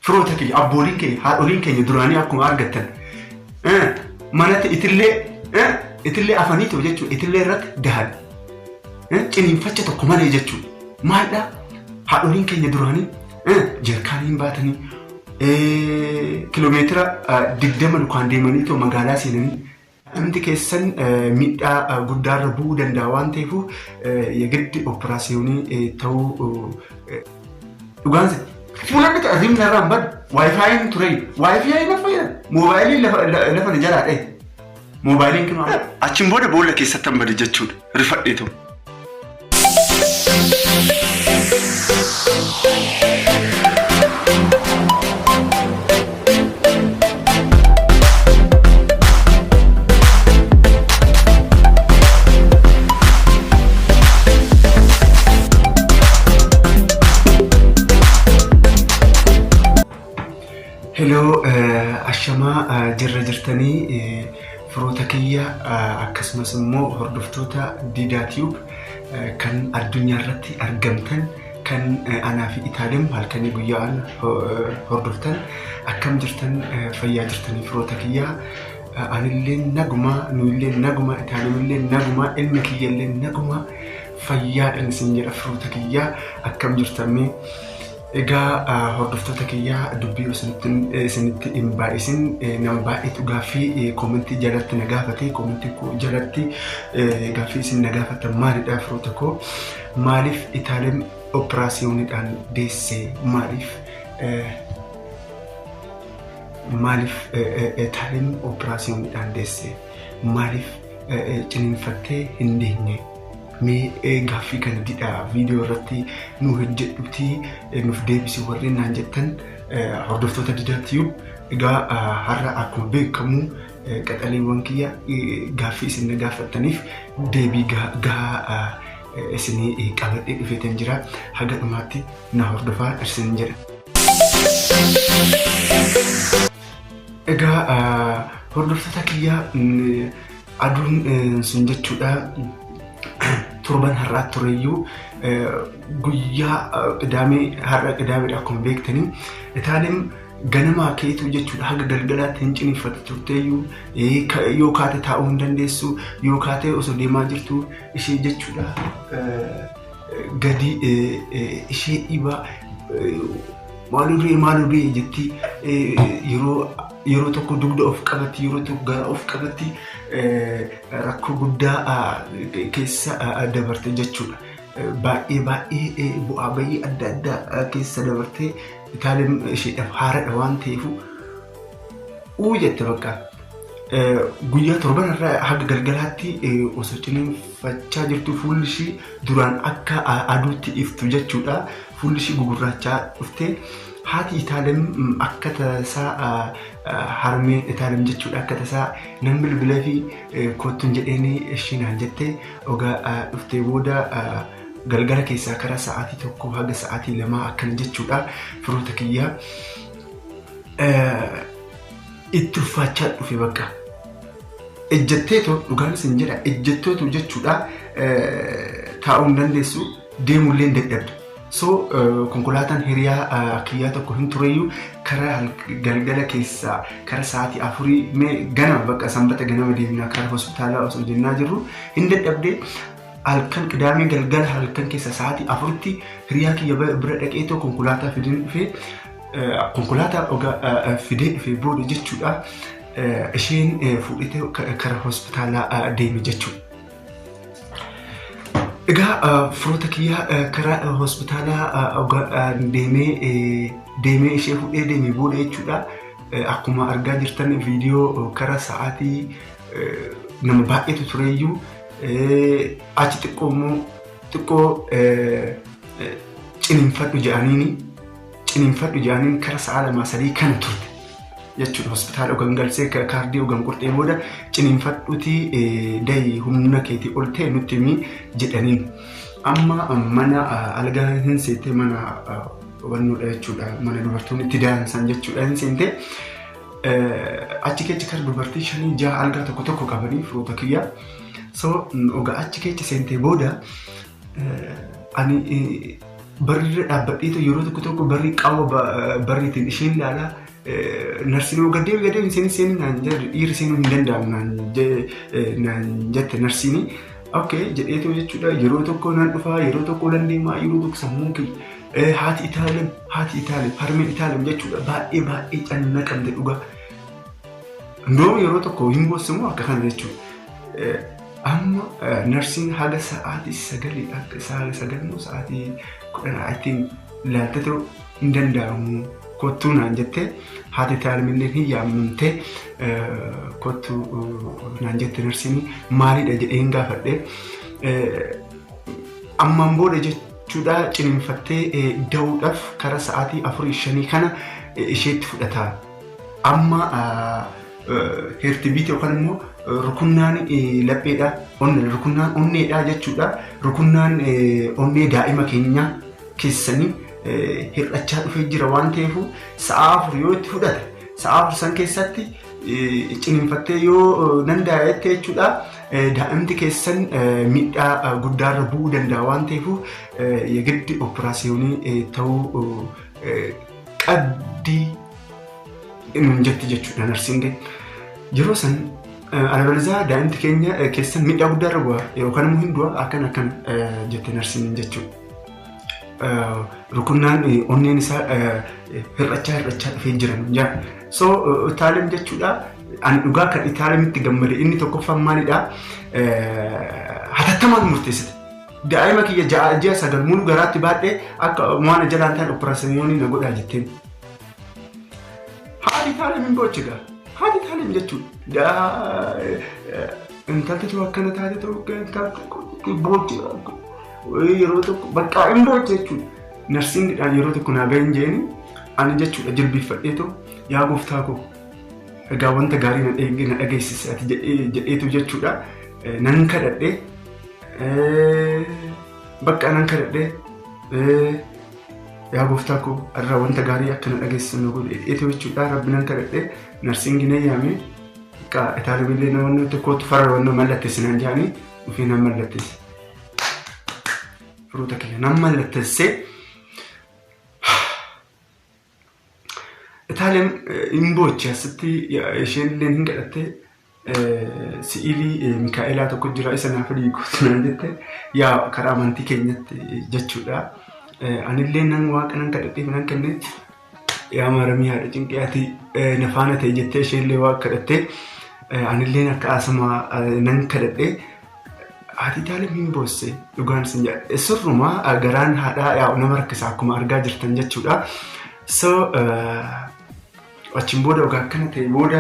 firoota kee abbooliin kee haadholiin keenya duraanii akkuma argattan manatti itillee afaniitu jechuudha itillee irratti dahan ciniinfacha tokko malee jechuudha maaldhaa haadholiin keenya duraanii jeerkaaniin baatanii kiiloomeetira 20 lukaan deemaniitu magaalaa seenanii Anti keessan miidhaa guddaarra bu'uu danda'a waan ta'eef yegiddi operaasiyoonii ta'uu dhugaansa fuulanni ta'e rimna irraan badu waayifaayiin ture waayifaayiin fayyada moobaayiliin lafa ni jalaa dhaye moobaayiliin kinu achiin booda boolla keessatti hambade jechuudha rifadheetu. Hello, ashama jirra jirtanii firoota kiyya akkasumas immoo hordoftoota Diidaa Tube kan addunyaa irratti argamtan kan anaa fi Itaalem halkanii guyyaan hordoftan akkam jirtan fayyaa jirtanii firoota kiyya anillee naguma nuillee naguma Itaalemillee naguma ilmi kiyyallee naguma fayyaadhaan isin jedha firoota kiyya akkam jirtamee Egaa hordoftoota kiyyaa dubbii isinitti hin baay'isin nama baay'eetu gaaffii koomentii jalatti na gaafate koomentii jalatti gaaffii isin na gaafatan maalidha firoota koo maaliif Itaalem operaasiyooniidhaan deessee maaliif Itaalem operaasiyooniidhaan deessee maaliif ciniinfattee hin deemne mee gaaffii kana didha viidiyoo irratti nu hojjedhuti nuuf deebisi warreen naan jettan hordoftoota Diidaa Tube egaa har'a akkuma beekamu qaxaleewwan kiyya gaaffii isin na gaafattaniif deebii gahaa isinii qabadhee dhufeetan jira haga dhumaatti na hordofaa isin jedha. Egaa hordoftoota kiyya aduun sun jechuudha turban har'aa tureyyuu guyyaa qidaamee har'a qidaameedha akkuma beektanii Itaalem ganamaa keetu jechuudha haga galgalaatti hin ciniinfatte turteeyyuu yoo kaate taa'uu hin dandeessu yoo kaate osoo deemaa jirtu ishee jechuudha gadi ishee dhiibaa maalurree jetti yeroo tokko dugda of qabatti yeroo tokko gara of qabatti rakkoo guddaa keessa dabarte jechuudha baay'ee bu'aa bayii adda addaa keessa dabarte Itaalem isheedhaaf haaradha waan ta'eefu jette bakka guyyaa torban irraa haga galgalaatti osoo ciniinfachaa jirtu fuulli ishii duraan akka aduutti iftu jechuudha fuulli ishii gugurraachaa dhufte haati Itaalem akka tasaa harmeen Itaalem jechuudha akka tasaa nan bilbila fi kottuun jedheeni ishiinaan jettee ogaa dhuftee booda galgala keessaa karaa sa'aatii tokko haga sa'aatii lamaa akkana jechuudha firoota kiyyaa itti uffachaa dhufe bakka ejjetteetu dhugaan isin jedha ejjetteetu jechuudha taa'uu hin dandeessu deemullee hin dadhabdu. So konkolaataan hiriyaa kiyyaa tokko hin tureyyuu karaa galgala keessaa karaa sa'aatii 4 ganama bakka sanbata ganama deemnaa karaa hospitaalaa osoo jennaa jirru hin dadhabdee halkan qidaamee galgala halkan keessa sa'aatii 4tti hiriyaa kiyya bira dhaqeetoo konkolaataa fidee dhufee konkolaataa fidee dhufee booda jechuudha isheen fuudhitee karaa hospitaalaa deeme jechuudha. Egaa firoota kiyyaa karaa hospitaalaa deemee ishee fuudhee deemee booda jechuudha akkuma argaa jirtan viidiyoo karaa sa'aatii nama baay'eetu tureyyuu achi xiqqoo ciniinfadhu jedhaniin karaa sa'a 2-3 kana turte jechuudha hospitaala ogan galsee kaardii ogan qorxee booda ciniinfadhuti dayi humna keetii ol ta'e nutti himi jedhaniin amma mana algaa hin seentee mana hubannoodha jechuudha mana dubartoonni itti daansan jechuudha hin seentee achi keessa kara dubartii 5-6 algaa tokko qabanii firoota kiyyaa so ogaa achi keessa seentee booda ani barri dhaabbadheetu yeroo tokko barri qaawwa barriitiin isheen ilaalaa narsiin gadee seenii naan jedhe dhiirri seenuu hin danda'amu naan jette narsiin. Okay jedheetu jechuudha yeroo tokko nan dhufaa yeroo tokko nan deemaa yeroo tokko sammuu kiyya haati Itaalem harmeen Itaalem jechuudha baay'ee canna qabde dhugaa. Ndoom yeroo tokko hin boosimu akka kana jechuudha. Amma narsiin haga sa'aatii 9 akka sagalmoo sa'aatii 10 I think laaltatu hin danda'amu kottuu naan jettee haati Itaalem hin yaamamtee kottu naan jette narsiin maalidha jedhee hin gaafadhe. Ammaan booda jechuudha ciniinfattee da'uudhaaf karaa sa'aatii 4-5 kana isheetti fudhata. Amma hertibiiti yookaan immoo rukunnaan lapheedha rukunnaan onneedha jechuudha. Rukunnaan onnee daa'ima keenya keessanii hir'achaa dhufee jira waan ta'eef sa'a 4 yoo itti fudhate sa'a 4 san keessatti ciniinfattee yoo danda'etti jechuudha daa'imti keessan miidhaa guddaarra bu'uu danda'a waan ta'eef yegiddi operaasiyoonii ta'uu qabdi hin jetti jechuudha narsiin. Yeroo san alabalizaa daa'imti keenya keessan miidhaa guddaarra bu'a yookaan immoo hin du'a akkana jette narsiin jechuudha. Rukunnaan onneen isaa hir'achaa dhufee jiran jaa. So Itaalem jechuudha ani dhugaa kan Itaalemitti gammade inni tokkoffaan maalidha hatattamaan murteessite. Daa'ima kiyya 6-9 mulu garaatti baadhee akka waan jalaan ta'an operaasiyoonii na godhaa jetteen. Haati Itaalem hin bochigaa. Haati Itaalem jechuudha intalti akkana taate ta'uu bochigaa. Yeroo tokko bakka hin boche jechuudha. Narsiin yeroo tokko naa ga'in jeeni ani jechuudha jilbiifadheetu yaa gooftaa koo egaa wanta gaarii na dhageessise ati jedheetu jechuudha nan kadhadhee bakka nan kadhadhee yaa gooftaa koo irraa wanta gaarii akka na dhageessisu na godheetu jechuudha rabbi nan kadhadhee narsiin ginee yaamee bakka Itaalem illee namoonni tokkotti farra wanna mallattesse nan jaanii dhufee nan mallattesse. Fruta kiyya nan mallattessee Itaalem hin boche asitti isheen illee hin kadhatte si'ilii Mikaa'elaa tokko jira isa naaf dhiiguutu naan jette yaa karaa amantii keenyatti jechuudha. Anillee nan waaqa nan kadhadheef nan kenne yaa maaramii haadha cinqiyaati na faana ta'e jettee isheen illee waaqa kadhatte anillee akka asuma nan kadhadhe. Haati Itaalem hin bosse dhugaan sin jedha sirrumaa garaan haadhaa nama rakkisa akkuma argaa jirtan jechuudha. So achiin booda ogaa akkana ta'e booda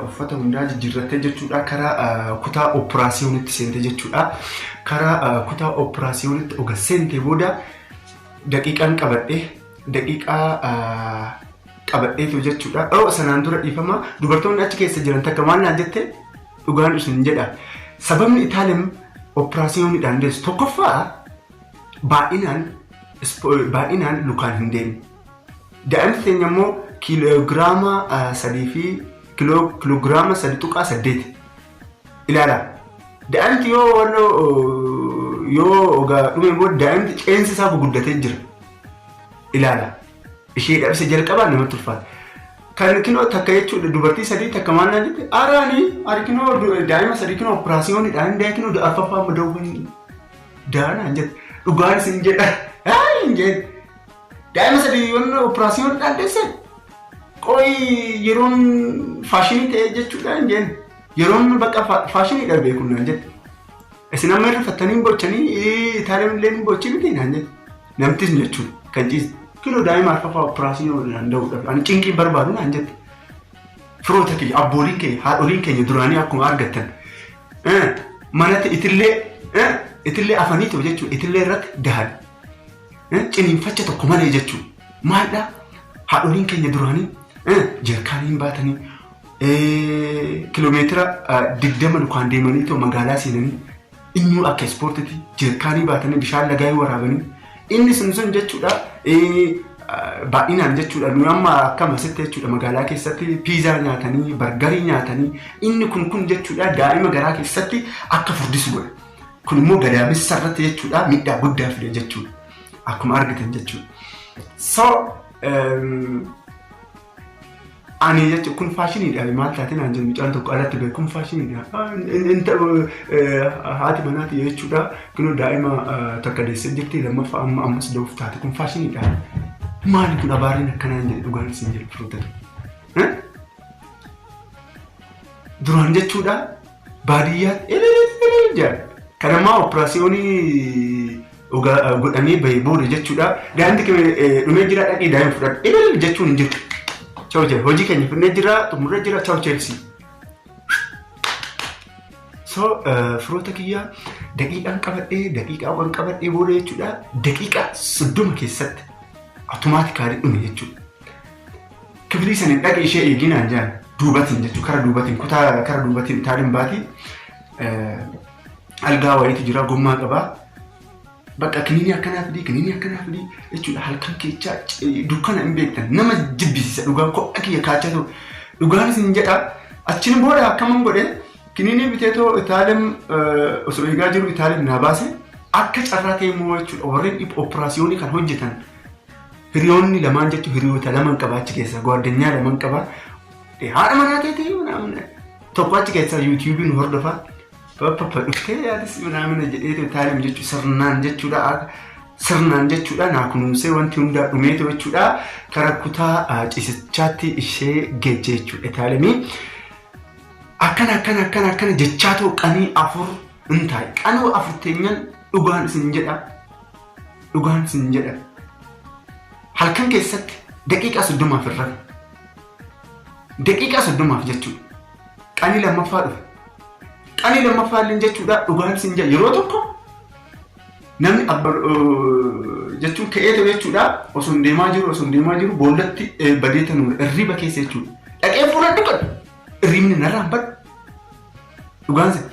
uffata hundaa jijjiirrattee jechuudha karaa kutaa operaasiyoonitti seente jechuudha. Karaa kutaa operaasiyoonitti oga seente booda daqiiqaan qabadheetu jechuudha. Sanaan dura dhiifama dubartoonni achi keessa jiran takka maal naan jette dhugaan isin jedha. Sababni Itaalem operaasiyooniidhaan deessu tokkoffaa baay'inaan lukaan hin deemne. Daa'imti teenya immoo kiloogiraama 3 fi kiloogiraama 3.8 ilaala. Daa'imti yoo ogaa dhume booda daa'imti qeensi isaa guguddatee jira ilaala. Ishee dhabse jalqabaa namatti ulfaata. Kan kinoo takka jechuudha dubartii 3 takka maal naan jette arkinoo daa'ima 3 kinoo operaasiyooniidhaan kinoo arfaffaa madawwan daa'anaan jette dhugaan isin jedha hin jedhe. Daa'ima 3 yoon operaasiyooniidhaan deessan qoyi yeroon faashinii ta'e jechuudha hin jenne yeroon bakka faashiniidhaan beekuun naan jette. Isin amma irra fattanii bochanii Itaalem illee hin bochi miti naan jette. Namtis jechuudha kan ciise. Kilo daa'ima arfaffaa operaasiyooniidhaan danda'uudhaaf ani cinqiin barbaadu naan jette. Firoota kiyya abbooliin keenya haadholiin keenya duraanii akkuma argattan manatti itillee afaniitu jechuudha itillee irratti dahan. Ciniinfacha tokko malee jechuudha. Maaldhaa haadholiin keenya duraanii jeerkaaniin baatanii kiiloomeetira 20 dukaan deemanii ta'u magaalaa seenanii inni akka ispoortiitti jeerkaanii baatanii bishaan lagaa waraabanii inni sun jechuudha baay'inaan jechuudha nuyi amma akkama sitti jechuudha magaalaa keessatti piizaa nyaatanii bargarii nyaatanii inni kun jechuudha daa'ima garaa keessatti akka furdisu godha. Kun immoo gadaamessa irratti jechuudha miidhaa guddaa fide jechuudha. akkuma argitan jechuudha. So ani jechuun kun faashiniidha maal taatee naan jedhu mucaan tokko alatti ba'e kun faashiniidha. Haati manaati jechuudha kun daa'ima takka deessee jirti lammaffaa ammas da'uuf taate kun faashiniidha. Maali kun abaariin akkanaan jedhe dhugaan isin jedhu firootatu. Duraan jechuudha baadiyyaatti jedha. Kanamaa operaasiyoonii godhamee bahee booda jechuudha. Daa'imti dhumee jira dhaqee daa'ima fudhadhu jechuun hin jiru. Ciao Chelsea. Hojii keenya finnee jira xumurree jira ciao Chelsea. So firoota kiyya daqiiqaan qabadhee booda jechuudha. Daqiiqaa 30 keessatti automaatikaalii dhume jechuudha. Kibrii sanin dhaqee ishee eeginaan jaan duubatiin jechuudha. Kara duubatiin taaliin baatii algaa wayiitu jira gommaa qabaa. Bakka kiniini akkanaa fidii jechuudha halkan keechaa dukkana hin beektan nama jibbisiisa dhugaan kophaa kiyya kaachatu dhugaan isin jedha achiin booda akkaman godhe kiniini biteetoo itaalem osoo eegaa jiru itaalem naa baase akka carraa ta'e immoo jechuudha warreen operaasiyoonii kan hojjetan hiriyoonni lamaan jechuun hiriyoota lamaan qaba achi keessa gwaaddanyaa lamaan qaba haadha manaa ta'e tokko achi keessa yuutuubiin hordofaa. Papa dhuftee yaadis naamina jedhee itaalem jechuudha sirnaan jechuudha naa kunuunsee wanti hundaa dhumeetu jechuudha kara kutaa ciisichaatti ishee geejje jechuudha itaalemii akkana jechaatoo qanii 4 hin taa'e qanii 4 teenyaan dhugaan isin jedha halkan keessatti daqiiqaa 30 irra daqiiqaa 30 jechuudha qanii lammaffaa dhufe. Qanii lammaffaallee jechuudha dhugaan isin jedha yeroo tokko namni jechuun ka'eetu jechuudha osoo deemaa jiru boollatti badeetan irriba keessa jechuudha. Dhaqee fuulaan dhiqatu irribni narraan badu dhugaan isin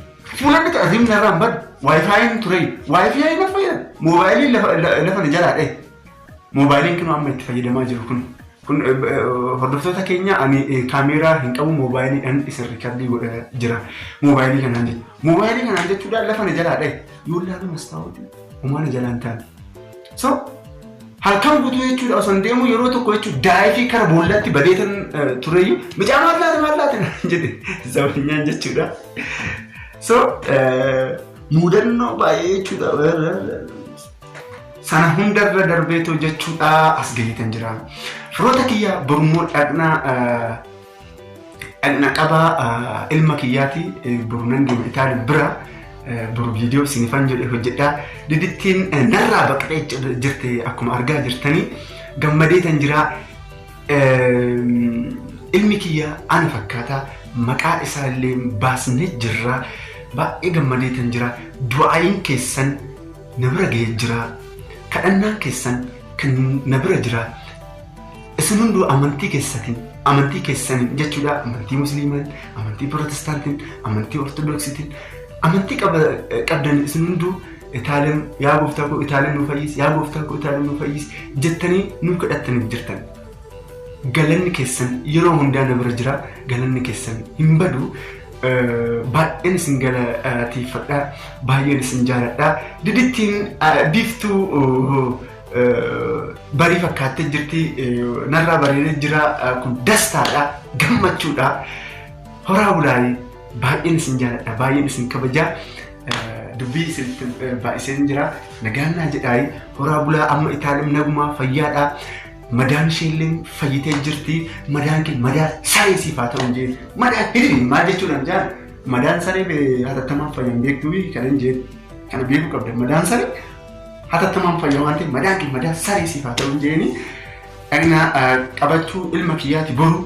fuulaan dhiqatu irribni narraan badu waayifaayiin ture waayifaayiin na fayyada moobaayiliin lafa na jalaa dha'e moobaayiliin kun amma itti fayyadamaa jiru kun hordoftoota keenya ani kaameeraa hin qabu moobaayiliidhaan isin riikardii godha jira moobaayilii kanaan jechuudha lafa na jalaa dha'e yoo laalu mastaawoti uumaa na jalaan taane so halkan guutuu jechuudha osoo deemu yeroo tokko jechuudha daa'ii fi kara boollatti badeetan tureyyuu micaa maal laate jedhe sababnyaan jechuudha so muudannoo baay'ee jechuudha sana hundarra darbeetoo jechuudha as gaheetan jira. Firoota kiyya borummoo dhaqna qabaa ilma kiyyaati borunan deema itaalii bira boru viidiyoo sinifan jedhe hojjedhaa didittiin narraa baqxee jirte akkuma argaa jirtanii gammadeetan jira ilmi kiyya ana fakkaata maqaa isaallee baasnee jirra baay'ee gammadeetan jira du'aayin keessan na bira ga'ee jira kadhannaan keessan kan na bira jira. Isin hunduu amantii keessaniin jechuudha amantii musliimaan amantii pirootestaantiin amantii ortodoksiitiin amantii qabdan isin hunduu itaalem yaa gooftaa koo itaalem nu fayyisi jettanii nu kadhattaniif jirtan galanni keessan yeroo hundaa na bira jira galanni keessan hin badu baay'een isin galateeffadha baay'een isin jaaladha didittiin biiftuu barii fakkaattee jirti narraa bareedee jira kun dastaadha gammachuudha horaa bulaayii baay'een isin jaaladha baay'een isin kabajaa dubbii isinitti baay'iseen jira nagaannaa jedhaayi horaa bulaa amma itaalem nagumaa fayyaadha madaan isheellee fayyitee jirti madaan kee madaan saree siif haa ta'u jeen madaan hiririi maal jechuudhaan jaan madaan saree hatattamaan fayyan beektuu kanan jeen kana beekuu qabda madaan saree hatattamaan fayyaa waan ta'eef madaan kee madaan saree siif haa ta'u jeeni dhaqna qabachuu ilma kiyyaati boru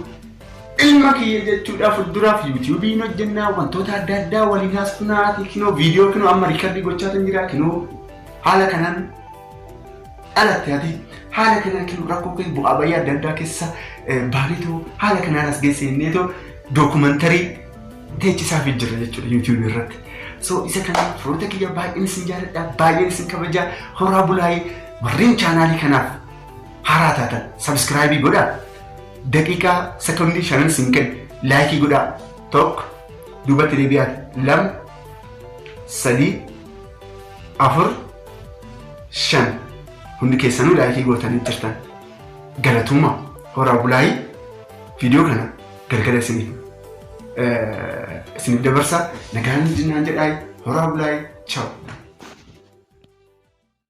ilma kiyya jechuudha fuulduraaf yuutuubiin hojjennaa wantoota adda addaa waliin haasofnaati kinoo viidiyoo kinoo amma riikardii gochaatan jira kinoo haala kanaan dhalatte ati haala kanaan kinoo rakkoo kee bu'aa bayyaa adda addaa keessa baaleetoo haala kanaan as geesseneetoo dookumantarii teechisaaf jira jechuudha yuutuubii irratti. So isa kanaan firoota kiyya baay'een isin jaaladha baay'een isin kabajaa horaa bulaayii warreen chaanaalii kanaaf haaraa taatan sabskraayibii godhaa daqiiqaa sekondii 5 isin kennu laayikii godhaa tokko duubatti deebi'aati 2 3 4 5 hundi keessanuu laayikii gootanii jirtan galatuma horaa bulaayii viidiyoo kana galgala isiniif dabarsaa nagaan jinnaan jedhaay horaa bulaayii ciao.